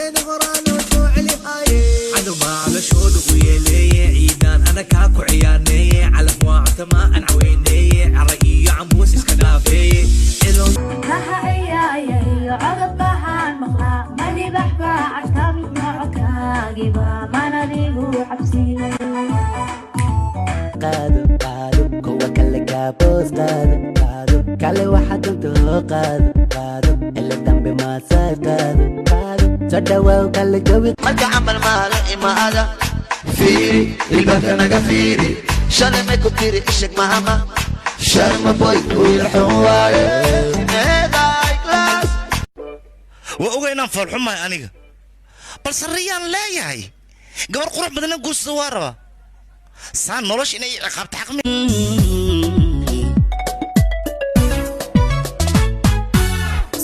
سيد غران وتوعلي هاي عدو ما على شود ويلي عيدان أنا كاكو عياني على فواعة ما أنعويني عرقي عمبوس إسكنافي كها إياي عقب بحان مخلا مالي بحبا عشتامي معكا جيبا ما نريقو حبسيني قادو كوا كله كابوس قادو كله واحد انتو قادو اللي دم بما سايب قادو صدوا كله جوي مركا عمل ماله إما هذا فيري الباك أنا قفيري شال ما كتيري إشك مهما شال ما بوي ويرحواري هاي كلاس وأوغينا فرحو ما أنيقا بس الريان لا ياهي قبر قروح بدنا نقول سوارا سان نولش إني عقابت حق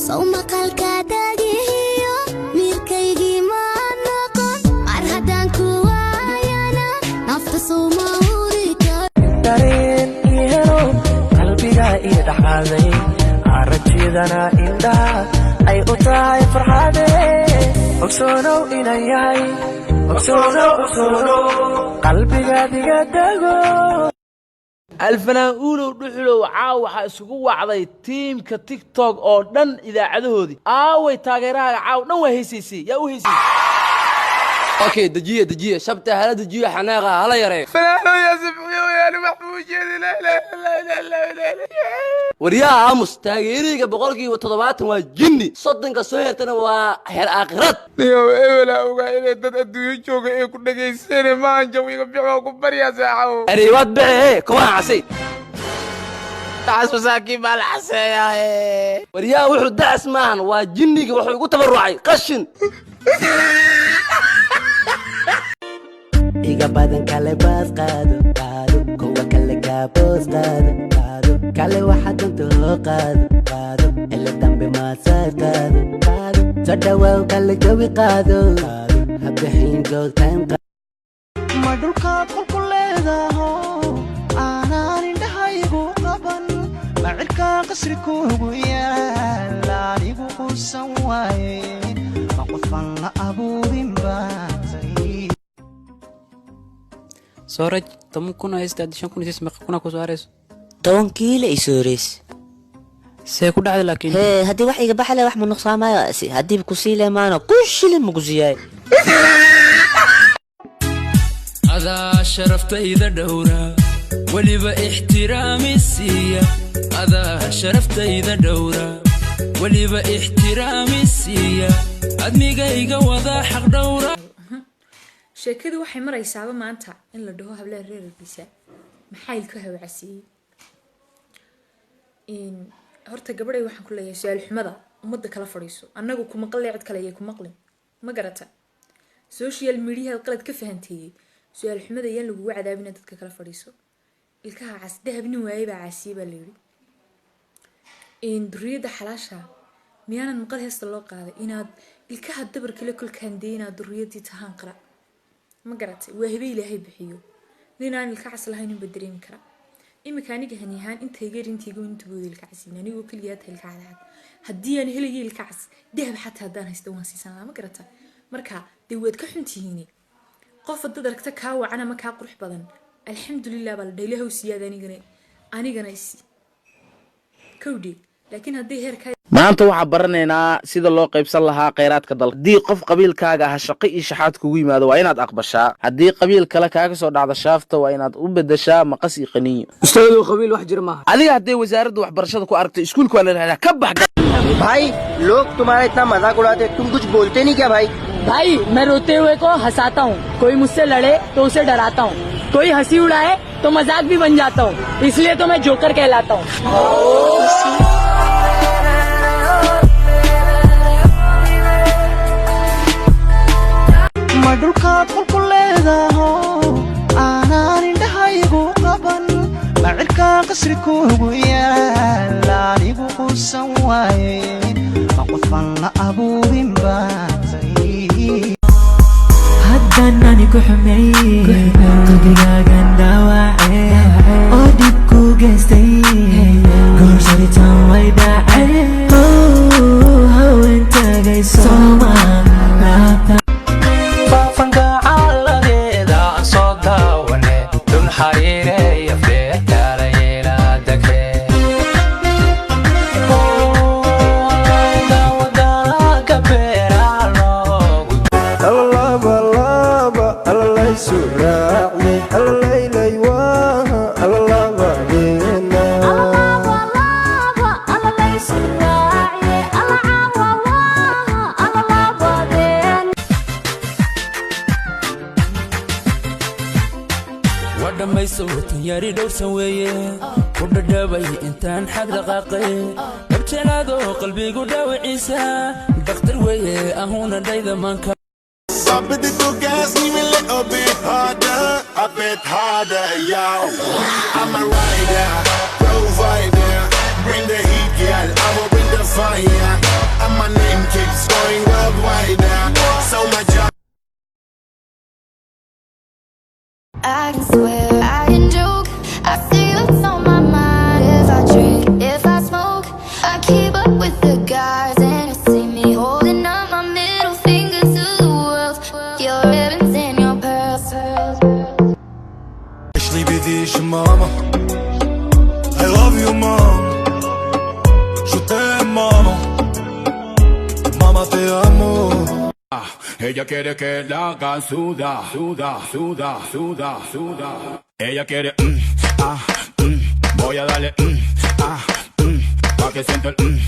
صوم قلقا داقيهيو ميركيجي ما نقون عرهدان كوايانا نفط صوما وريكا dareen iyo qalbiga ii dhaxaaday aragtidana indhaha ay u tahay farxade ogsoonow inaan yahay ogsoonow qalbiga diga dago alfanaan ulow dhuxulow caaw waxaa isugu wacday tiimka tiktok oo dhan idaacadahoodii aaway taageerahaaga caaw dhan waa haysaysay yaa u haysaysay اوكي دجيه شبته هلا دجيه حناقه هلا يا ريت فلانو يا سبحيو يا محمود لا لا لا لا لا وريا امس تاغيريga boqolkiiba 70 waa jinni soddonka soo heertana waa heer aakhirad niyo eewla uga inay dad adduunyo jooga ee ku dhageysteen maan jawiga bixo ku bariya saaxo ariwad bixi kuma casay taas masaakiin baa la xaseeyaa وريا wuxuu daas maahan waa jinniga wuxuu ugu tabarucay qashin iga badan kale baas qaado kuwa kale kaabos qaado kale waxaad intoo qaado اللي dambe ma saayb qaado sadawaa kale jawi qaado habixin joogtaan ma dhulka qolku leedaho aanaan indhahaygu qaban ma cirka qasri kuugu yaal anigu quusan waaye ma qofan la abuurin baatay سورج تمكن أستاذ شن كنت اسمك كنا كوزارس 10 kiilo isoores سيكون عاد لكن هدي wax iga baxle wax ma nuqsaamayo asi hadii ku siile maana ku shilin ma gusiyay هذا شرفت إذا دورا وليبا احترامي سيا هذا شرفت إذا دورا وليبا احترامي سيا أدمي جايجا وذا حق دورا sheekadu waxay maraysaa maanta in la dhaho hablaha reer Hargeysa maxay ka hawacsiiyay in horta gabadhay waxaan ku leeyahay su'aal xumada umada kala fadhiiso annagu kuma qaleecid kale iyo kuma qlin ma garata social media qalad ka fahantay su'aal xumada yaan lagu cadaabina dadka kala fadhiiso ilkaha cas dahabni waayay baa caasiba leeyahay in duriyada xalaasha miyaanan maqal heesta loo qaaday inaad ilkaha dabar kale kulkaan deena duriyadii tahan qara ma garatay waa hebay ilaahay bixiyo ninaan ilka cas lahayn in badreemi kara imika aniga haniyahan intay geerintiigu inta bood ilka casin anigu kaliya ilka cad hadii aan helay ilka cas dahab xataa hadaan haysto waan siisan ma garata marka dawad ka xuntihiin qof dad aragta ka wacana ma ka qurux badan alxamdulillah bal dheelaha siyaada anigana isi kowdi laakiin hadii heerka maanta waxa baranaynaa sida loo qaybsan lahaa kheyraadka dalka hadii qof qabiilkaaga ah shaqo iyo shaxaad kugu yimaado waa inaad aqbashaa hadii qabiil kale kaaga soo dhacdo shaafta waa inaad u bedeshaa maqas iyo qaniyo ustaadu qabiil wax jir maaha adiga hadii wasaaradda waxbarashada ku aragtay iskuulka waa la raadhaa ka bax भाई लोग तुम्हारा इतना मजाक उड़ाते तुम कुछ बोलते नहीं क्या भाई भाई मैं रोते हुए को हंसाता हूँ कोई मुझसे लड़े तो उसे डराता हूँ कोई हंसी उड़ाए तो मजाक भी बन जाता हूँ इसलिए तो मैं जोकर कहलाता हूँ madhulka qolku leedaho aanaan indhahaygu qaban ma cirka qasri kuugu yaal anigu quusan waaye ma qofan la abuurin baatay haddaan anigu xumeeyey qalbigaagan dhaawacay oo dhib ku geystay goorsaritaan way dhacay haweentagay soomaa صوت ياري دور سويه كل دبي انتان حق دقاقي ابتلادو قلبي قداوي عيسى دكتور ويه اهونا دايدا مانكا Stop it, do gas, give me a little bit harder, yo. I'm a rider, provider, bring the heat, girl, I will bring the fire. And my name keeps going worldwide, so much. I can swear, I can joke, I see what's on my mind. If I drink, if I smoke, I keep up with the guys, and you see me holding up my middle finger to the world. Your ribbons and your pearls. Ich liebe dich, Mama. I love you, Mom. Je t'aime, Mama. Mama, te amo. Ella quiere que la hagan suda, suda, suda, suda, suda. Ella quiere, voy a darle, pa' que sienta el,